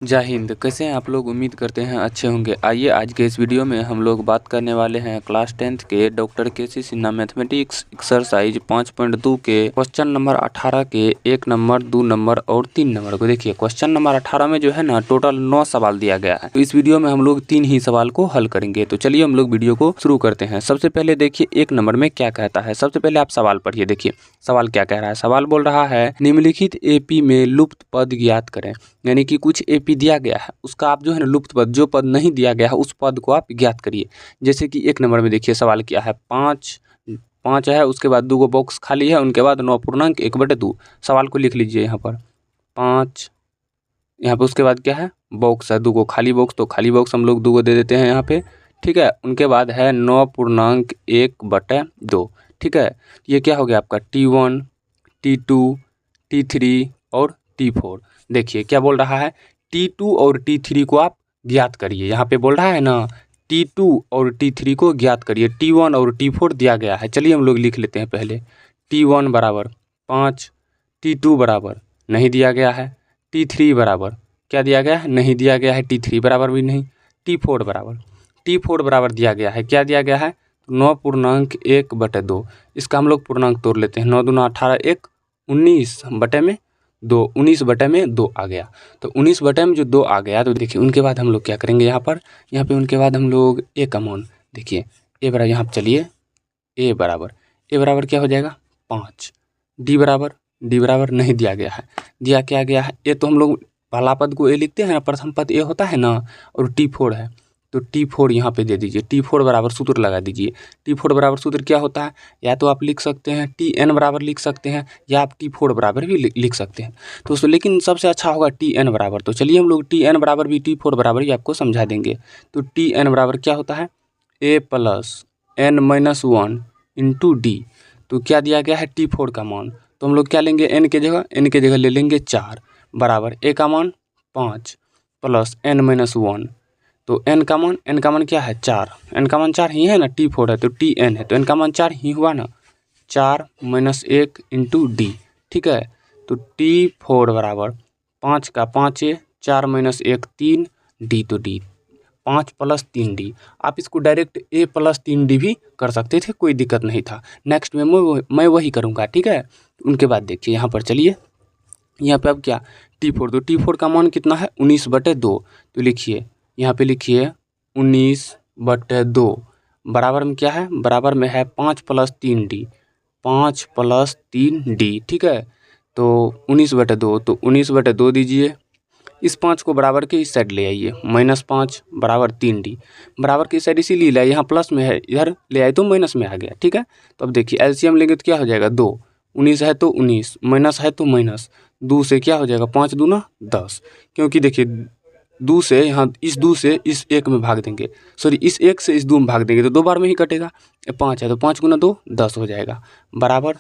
जय हिंद। कैसे हैं आप लोग? उम्मीद करते हैं अच्छे होंगे। आइए आज के इस वीडियो में हम लोग बात करने वाले हैं क्लास 10th के doctor KC. Sinha mathematics exercise 5.2 के क्वेश्चन नंबर 18 के 1 नंबर 2 नंबर और 3 नंबर को। देखिए क्वेश्चन नंबर 18 में जो है ना टोटल 9 सवाल दिया गया है। तो इस वीडियो में हम लोग 3 ही सवाल को हल करेंगे। तो चलिए हम लोग वीडियो को शुरू करते हैं। सबसे पहले देखिए 1 नंबर में क्या कहता है। सबसे पहले आप सवाल पढ़िए। देखिए सवाल क्या कह रहा है। सवाल बोल रहा है निम्नलिखित एपी में लुप्त पद ज्ञात करें। यानी कि कुछ एपी दिया गया है, उसका आप जो है ना लुप्त पद, जो पद नहीं दिया गया है उस पद को आप ज्ञात करिए। जैसे कि 1 नंबर में देखिए सवाल क्या है। 5 5 है, उसके बाद 2 बॉक्स खाली है, उनके बाद 9.1/2। सवाल को लिख लीजिए यहाँ पर 5, यहाँ पे उसके बाद क्या है बॉक्स है 2 खाली बॉक्स, तो खाली बॉक्स हम लोग 2 दे देते हैं यहाँ पे। ठीक है, उनके बाद है 9.1/2। ठीक है, ये क्या हो गया आपका T1 T2 T3 और T4। देखिए क्या बोल रहा है T2 और T3 को आप ज्ञात करिए। यहाँ पे बोल रहा है ना T2 और T3 को ज्ञात करिए। T1 और T4 दिया गया है। चलिए हम लोग लिख लेते हैं पहले। T1 बराबर 5, T2 बराबर नहीं दिया गया है, T3 बराबर क्या दिया गया है, नहीं दिया गया है, T3 बराबर भी नहीं, T4 बराबर दिया गया है, क्या दिया गया है 9.1/2। इसका हम लोग पूर्णांक तोड़ लेते हैं। 9 दूना 18, 1 19/2, 19/2 आ गया। तो 19 में जो 2 आ गया तो देखिए उनके बाद हम लोग क्या करेंगे यहाँ पे उनके बाद हम लोग ए का मान देखिए ए बराबर, यहाँ पर चलिए ए बराबर क्या हो जाएगा 5। डी बराबर नहीं दिया गया है, दिया क्या गया है ए, तो हम लोग पहला पद को ए लिखते हैं ना, प्रथम पद ए होता है ना, और T4 है तो T4 यहाँ पे दे दीजिए। T4 बराबर सूत्र लगा दीजिए। T4 बराबर सूत्र क्या होता है, या तो आप लिख सकते हैं Tn बराबर लिख सकते हैं, या आप T4 बराबर भी लिख सकते हैं। तो उसको लेकिन सबसे अच्छा होगा Tn बराबर। तो चलिए हम लोग Tn बराबर भी T4 बराबर ही आपको समझा देंगे। तो Tn बराबर क्या होता है a + n-1 इंटू डी। तो क्या दिया गया है T4 का मान, तो हम लोग क्या लेंगे n के जगह ले लेंगे 4 बराबर a का मान 5 + n-1। तो n का मान क्या है 4, n का मान 4 ही है ना, T4 है तो Tn है, तो n का मान 4 ही हुआ ना, 4 - 1 इंटू डी। ठीक है, तो T4 बराबर 5 का 5a, 4 - 1 3 डी, तो डी 5 + 3d। आप इसको डायरेक्ट a + 3d भी कर सकते थे, कोई दिक्कत नहीं था। नेक्स्ट में मैं वही करूँगा। ठीक है, उनके बाद देखिए यहाँ पर चलिए, यहाँ पे अब क्या T4, तो T4 का मान कितना है 19/2। तो लिखिए यहाँ पे लिखिए 19/2 बराबर में क्या है, बराबर में है 5 + 3d, 5 + 3d। ठीक है, तो 19/2, तो 19/2 दीजिए। इस 5 को बराबर के इस साइड ले आइए, -5 बराबर 3d। बराबर के इस साइड इसीलिए लाए, यहाँ प्लस में है, इधर ले आए तो माइनस में आ गया। ठीक है, तो अब देखिए एलसीएम लेंगे तो क्या हो जाएगा 2, 19 है तो 19, माइनस है तो माइनस, 2 से क्या हो जाएगा 5 दूना 10। क्योंकि देखिए 2 से यहाँ इस 2 से इस 1 में भाग देंगे, सॉरी इस 1 से इस 2 में भाग देंगे तो 2 बार में ही कटेगा। 5 है तो 5 × 2 10 हो जाएगा बराबर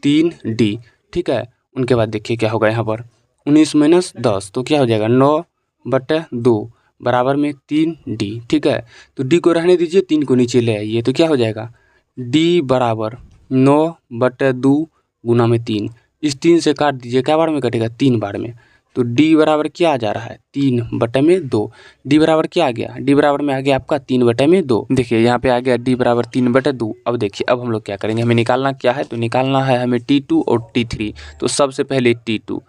3d। ठीक है, उनके बाद देखिए क्या होगा यहाँ पर 19 - 10 तो क्या हो जाएगा 9/2 बराबर में 3d। ठीक है, तो d को रहने दीजिए, 3 को नीचे ले आइए तो क्या हो जाएगा d बराबर 9/2 गुना में 3। इस 3 से काट दीजिए, क्या बार में कटेगा 3 बार में। तो d बराबर क्या आ जा रहा है 3/2। d बराबर क्या आ गया, d बराबर में आ गया आपका 3/2। देखिए यहाँ पे आ गया d बराबर 3/2। अब देखिए अब हम लोग क्या करेंगे, हमें निकालना क्या है, तो निकालना है हमें T2 और T3। तो सबसे पहले T2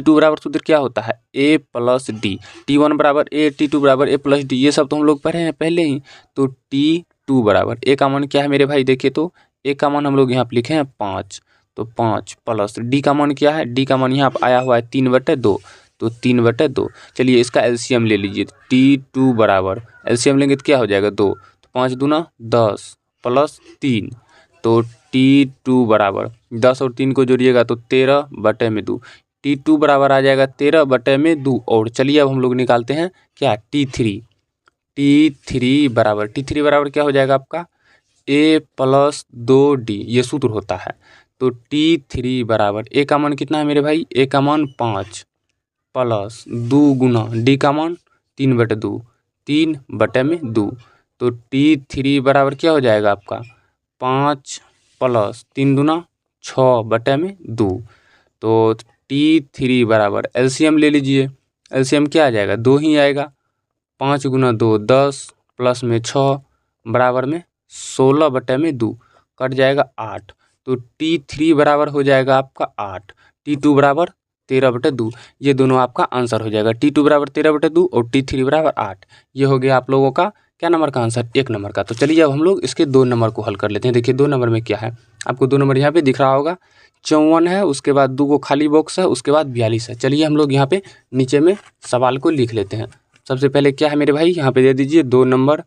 बराबर सूत्र क्या होता है a + d। T1 बराबर a, T2 बराबर a + d, ये सब तो हम लोग पढ़े हैं पहले ही। तो T2 बराबर a का मान क्या है मेरे भाई, देखिए तो a का मान हम लोग यहाँ पे लिखे हैं 5, तो 5 + d का मान क्या है, d का मान यहाँ पर आया हुआ है 3/2, तो 3/2। चलिए इसका एलसीएम ले लीजिए। T2 बराबर एलसीएम लेंगे तो क्या हो जाएगा 2, तो 5 दूना 10 + 3, तो T2 बराबर 10 और 3 को जोड़िएगा तो 13/2। T2 बराबर आ जाएगा 13/2। और चलिए अब हम लोग निकालते हैं क्या T3 बराबर क्या हो जाएगा आपका a + 2d, ये सूत्र होता है। तो T3 बराबर a का मान कितना है मेरे भाई, a का मान 5 + 2 गुना d का मान 3/2, 3/2। तो T3 बराबर क्या हो जाएगा आपका 5 + 3 दूना 6/2। तो T3 बराबर एलसीएम ले लीजिए, एलसीएम क्या आ जाएगा, 2 ही आएगा। 5 गुना 2 10 प्लस में 6 बराबर में 16/2 कट जाएगा 8। तो T3 बराबर हो जाएगा आपका 8, T2 बराबर 13/2। ये दोनों आपका आंसर हो जाएगा, T2 बराबर 13/2 और T3 बराबर 8। ये हो गया आप लोगों का क्या नंबर का आंसर, 1 नंबर का। तो चलिए अब हम लोग इसके 2 नंबर को हल कर लेते हैं। देखिए 2 नंबर में क्या है, आपको 2 नंबर यहाँ पे दिख रहा होगा, 54 है, उसके बाद 2 को खाली बॉक्स है, उसके बाद 42 है। चलिए हम लोग यहाँ पे नीचे में सवाल को लिख लेते हैं। सबसे पहले क्या है मेरे भाई, यहाँ पे दे दीजिए 2 नंबर,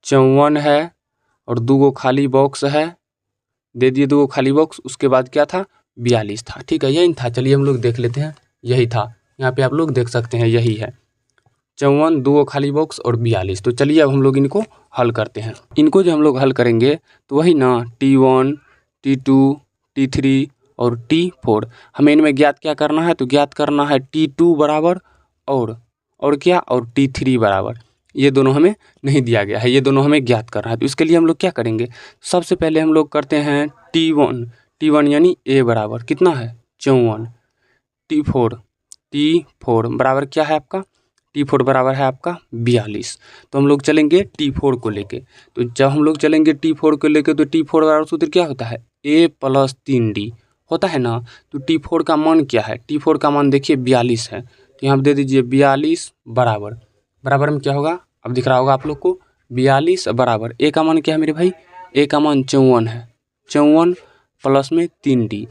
54 है और 2 को खाली बॉक्स है, दे दिए 2 को खाली बॉक्स, उसके बाद क्या था, 42 था। ठीक है, यही था। चलिए हम लोग देख लेते हैं, यही था। यहाँ पे आप लोग देख सकते हैं यही है, 54, 2 खाली बॉक्स और 42। तो चलिए अब हम लोग इनको हल करते हैं। इनको जो हम लोग हल करेंगे तो वही ना, T1, T2, T3 और T4। हमें इनमें ज्ञात क्या करना है, तो ज्ञात करना है T2 बराबर और क्या, और T3 बराबर। ये दोनों हमें नहीं दिया गया है, ये दोनों हमें ज्ञात करना है। तो इसके लिए हम लोग क्या करेंगे, सबसे पहले हम लोग करते हैं T1 यानी A बराबर कितना है, 54। T4 बराबर क्या है आपका, T4 बराबर है आपका 42। तो हम लोग चलेंगे T4 को लेके। तो जब हम लोग चलेंगे T4 को लेके तो T4 बराबर सूत्र क्या होता है, A + 3D होता है ना। तो T4 का मान क्या है, T4 का मान देखिए 42 है। तो यहाँ पे दे दीजिए 42 बराबर में क्या होगा, अब दिख रहा होगा आप लोग को, 42 बराबर A का मान क्या है मेरे भाई, A का मान 54 है, 54 प्लस में 3D।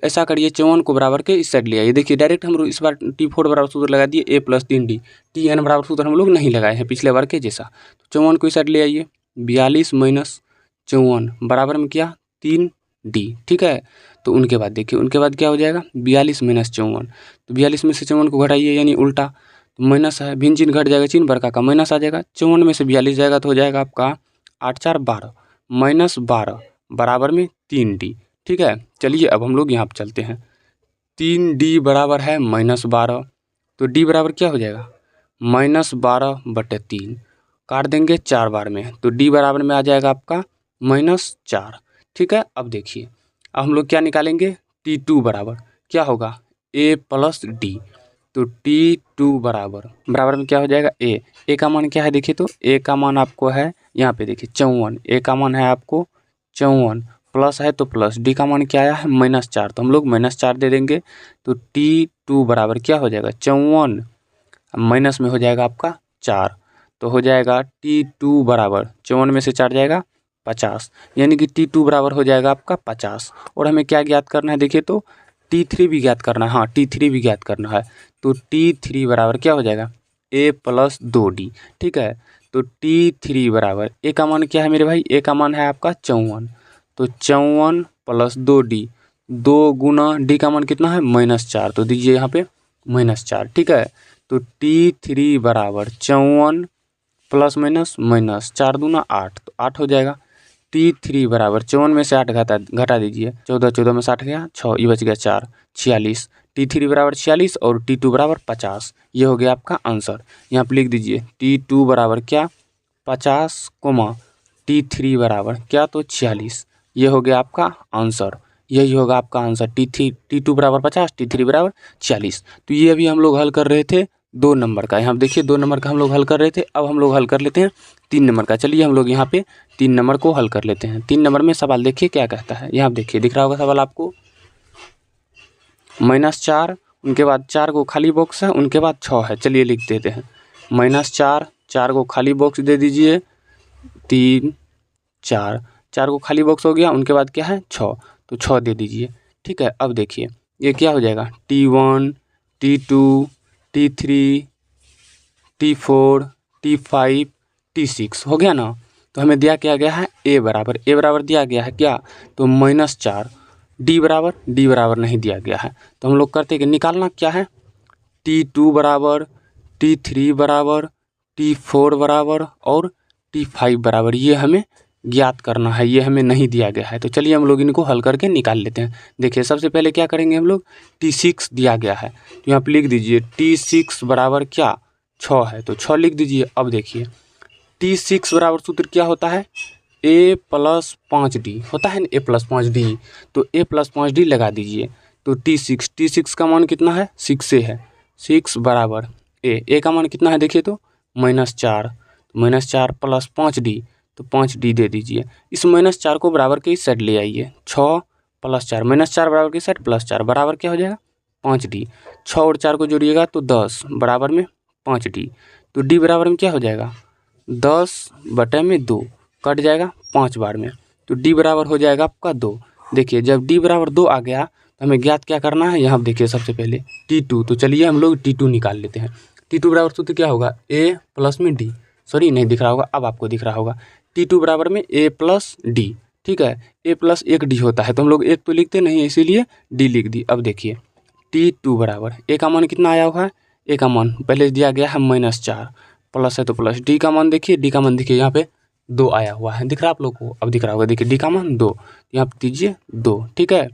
ऐसा करिए 54 को बराबर के इस साइड ले आइए। देखिए डायरेक्ट हम लोग इस बार T4 बराबर सूत्र लगा दिए, A + 3D। Tn बराबर सूत्र हम लोग नहीं लगाए हैं पिछले बार के जैसा। तो 54 को इस साइड ले आइए, 42 - 54 बराबर में क्या, 3D। ठीक है, तो उनके बाद देखिए, उनके बाद क्या हो जाएगा, 42 - 54। तो 42 में से 54 को घटाइए यानी उल्टा, तो माइनस है, भिन्न चिन्ह घट जाएगा, चिन्ह बड़का का माइनस आ जाएगा। 54 में से 42 जाएगा तो हो जाएगा आपका 8 - 4 = 12 -12 बराबर में 3D। ठीक है, चलिए अब हम लोग यहाँ पर चलते हैं। 3D बराबर है -12, तो D बराबर क्या हो जाएगा, -12/3 काट देंगे 4 बार में, तो D बराबर में आ जाएगा आपका -4। ठीक है, अब देखिए अब हम लोग क्या निकालेंगे, T2 बराबर क्या होगा, A + D। तो T2 बराबर में क्या हो जाएगा, A का मान क्या है देखिए, तो A का मान आपको है यहाँ पे देखिए 54, A का मान है आपको 54, प्लस है तो प्लस, D का मान क्या आया है -4, तो हम लोग -4 दे देंगे। तो T2 बराबर क्या हो जाएगा, 54 माइनस में हो जाएगा आपका 4, तो हो जाएगा T2 बराबर 54 में से 4 जाएगा 50, यानी कि T2 बराबर हो जाएगा आपका 50। और हमें क्या ज्ञात करना है देखिए, तो T3 भी ज्ञात करना है। हाँ, T3 भी ज्ञात करना है। तो T3 बराबर क्या हो जाएगा, A + 2D। ठीक है, तो T3 बराबर A का मान क्या है मेरे भाई, A का मान है आपका 54, तो 54 + 2D, 2 गुना D का मान कितना है -4, तो दीजिए यहाँ पे -4। ठीक है, तो T3 बराबर 54 ± 4 दूना 8, तो 8 हो जाएगा। T3 बराबर 54 में से 8 घटा दीजिए, 14 में 60 गया 6, ये बच गया 4, 46। T3 बराबर 46 और T2 बराबर 50। ये हो गया आपका आंसर। यहाँ पर लिख दीजिए T2 बराबर क्या, 50, T3 बराबर क्या, तो 46। ये हो गया आपका आंसर, यही होगा आपका आंसर। T2 बराबर 50, T3 बराबर 46। तो ये अभी हम लोग हल कर रहे थे 2 नंबर का। यहाँ देखिए 2 नंबर का हम लोग हल कर रहे थे, अब हम लोग हल कर लेते हैं 3 नंबर का। चलिए हम लोग यहाँ पे 3 नंबर को हल कर लेते हैं। 3 नंबर में सवाल देखिए क्या कहता है, यहाँ देखिए दिख रहा होगा सवाल आपको, -4, उनके बाद 4 को खाली बॉक्स है, उनके बाद 6 है। चलिए लिख देते हैं, -4, 4 को खाली बॉक्स दे दीजिए, 3 4, 4 को खाली बॉक्स हो गया, उनके बाद क्या है 6, तो 6 दे दीजिए। ठीक है, अब देखिए ये क्या हो जाएगा, T1, T2, T3, T4, T5, T6 हो गया ना। तो हमें दिया क्या गया है, A बराबर दिया गया है क्या, तो -4। D बराबर नहीं दिया गया है, तो हम लोग करते कि निकालना क्या है, T2 बराबर, T3 बराबर, T4 बराबर और T5 बराबर, ये हमें ज्ञात करना है, ये हमें नहीं दिया गया है। तो चलिए हम लोग इनको हल करके निकाल लेते हैं। देखिए सबसे पहले क्या करेंगे हम लोग, T6 दिया गया है, तो यहाँ पर लिख दीजिए T6 बराबर क्या, 6 है, तो 6 लिख दीजिए। अब देखिए T6 बराबर सूत्र क्या होता है, A + 5D होता है ना, A + 5D, तो A + 5D लगा दीजिए। तो T6 का मान कितना है, 6 है, 6 बराबर ए का मान कितना है देखिए तो -4, -4 प्लस 5d, तो 5d दे दीजिए। इस -4 को बराबर के इस साइड ले आइए, 6 + 4, -4 बराबर के साइड +4 बराबर क्या हो जाएगा 5d। 6 और 4 को जोड़िएगा तो 10 बराबर में 5d, तो d बराबर में क्या हो जाएगा 10/2 कट जाएगा 5 बार में, तो d बराबर हो जाएगा आपका 2। देखिए जब d बराबर 2 आ गया तो हमें ज्ञात क्या करना है, यहाँ देखिए सबसे पहले T2, तो चलिए हम लोग T2 निकाल लेते हैं। T2 बराबर सूत्र क्या होगा a प्लस में d, सॉरी नहीं दिख रहा होगा, अब आपको दिख रहा होगा। T2 बराबर में a प्लस d, ठीक है, a प्लस 1d होता है, तो हम लोग 1 तो लिखते नहीं है इसीलिए d लिख दी। अब देखिए T2 बराबर a का मान कितना आया हुआ है, a का मान पहले दिया गया है -4, प्लस है तो प्लस, d का मान देखिए, d का मान देखिए यहाँ पे 2 आया हुआ है, दिख रहा है आप लोग को, अब दिख रहा होगा, देखिए d का मान 2, यहाँ पे दीजिए 2, ठीक है।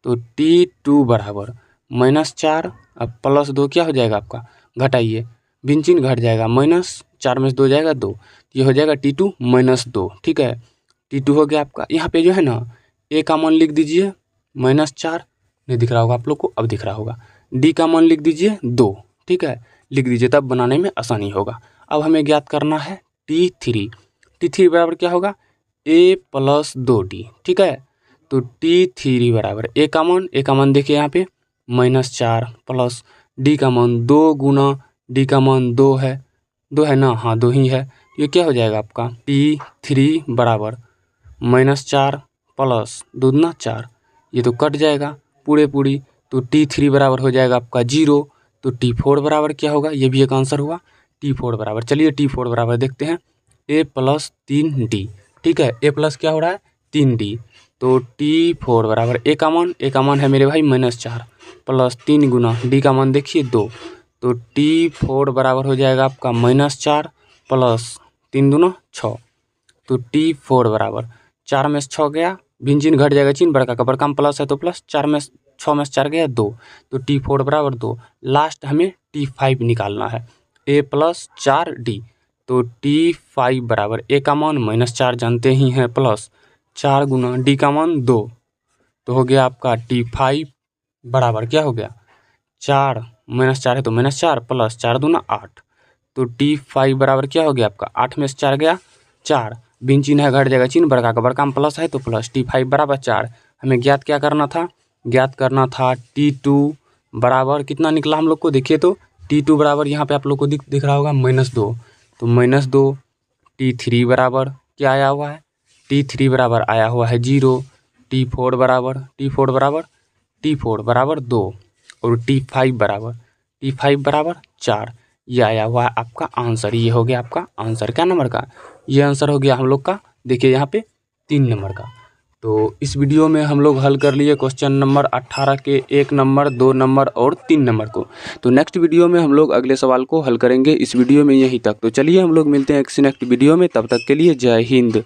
तो T2 बराबर -4 अब +2 क्या हो जाएगा आपका, घटाइए, भिन्न चिन्ह घट जाएगा, -4 में से 2 जाएगा 2, ये हो जाएगा T2 -2, ठीक है। T2 हो गया आपका, यहाँ पे जो है ना a का मान लिख दीजिए -4, नहीं दिख रहा होगा आप लोग को, अब दिख रहा होगा। d का मान लिख दीजिए 2, ठीक है, लिख दीजिए, तब बनाने में आसानी होगा। अब हमें ज्ञात करना है T3 बराबर क्या होगा a प्लस 2d, ठीक है। तो T3 बराबर a का मान देखिए यहाँ पे -4 प्लस d का मान 2 गुना d का मान 2 है ना, हाँ 2 ही है, ये क्या हो जाएगा आपका T3 बराबर -4 प्लस 2 दूना 4, ये तो कट जाएगा पूरी, तो T3 बराबर हो जाएगा आपका 0। तो T4 बराबर क्या होगा, ये भी एक आंसर हुआ। T4 बराबर, चलिए T4 बराबर देखते हैं a प्लस 3d, ठीक है, a प्लस क्या हो रहा है 3d, तो T4 बराबर a का मान है मेरे भाई -4 प्लस 3 गुना d का मान देखिए 2, तो T4 बराबर हो जाएगा आपका -4 प्लस 3 दूना 6, तो T4 बराबर 4 में से 6 गया, भिन्न चिन्ह घट जाएगा, चिन्ह बड़का का बड़का में प्लस है तो प्लस, 6 में से 4 गया 2, तो T4 बराबर 2। लास्ट हमें T5 निकालना है, a प्लस 4d, तो T5 बराबर a का मान -4 जानते ही हैं प्लस 4 गुना d का मान 2, तो हो गया आपका T5 बराबर क्या हो गया 4, -4 है तो -4 प्लस 4 दूना 8, तो T5 बराबर क्या हो गया आपका 8 में से 4 गया 4, भिन्न चिन्ह है घट जाएगा, चिन्ह बड़का का बड़का में प्लस है तो प्लस, T5 बराबर 4। हमें ज्ञात क्या करना था, ज्ञात करना था T2 बराबर कितना निकला हम लोग को, देखिए तो T2 बराबर यहाँ पे आप लोग को दिख रहा होगा -2, तो -2। T3 बराबर क्या आया हुआ है, T3 बराबर आया हुआ है 0। T4 बराबर 2 और T5 बराबर 4, ये आया हुआ है आपका आंसर। ये हो गया आपका आंसर, क्या नंबर का, ये आंसर हो गया हम लोग का, देखिए यहाँ पे 3 नंबर का। तो इस वीडियो में हम लोग हल कर लिए क्वेश्चन नंबर 18 के 1 नंबर, 2 नंबर और 3 नंबर को। तो नेक्स्ट वीडियो में हम लोग अगले सवाल को हल करेंगे। इस वीडियो में यहीं तक, तो चलिए हम लोग मिलते हैं किसी नेक्स्ट वीडियो में, तब तक के लिए जय हिंद।